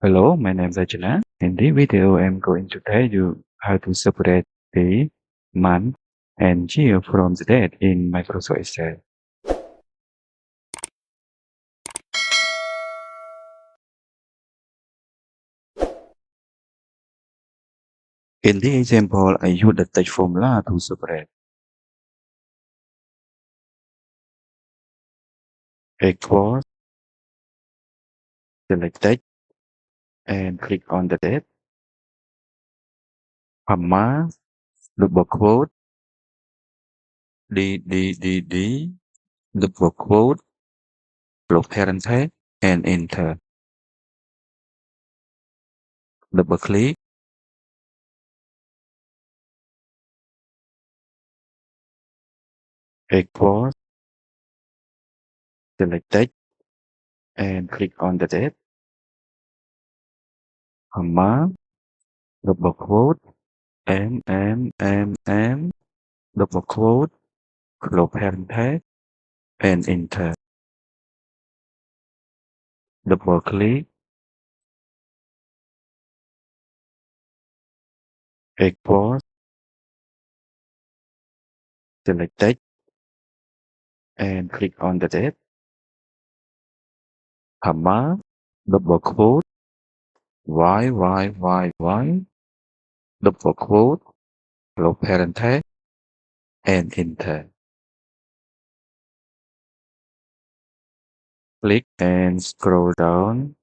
Hello, my name is Rachana. In this video, I'm going to tell you how to separate the month and year from the date in Microsoft Excel. In this example, I use the text formula to separate. Equals, select text and click on the date. Comma, double quote, double quote, close parenthesis, and enter. Double click, equals, select text and click on the date. Comma, double quote, and double quote, close parenthesis, and enter. Double click, export, select text, and click on the date, comma, double quote, y, double quote, close parenthesis, and enter. Click and scroll down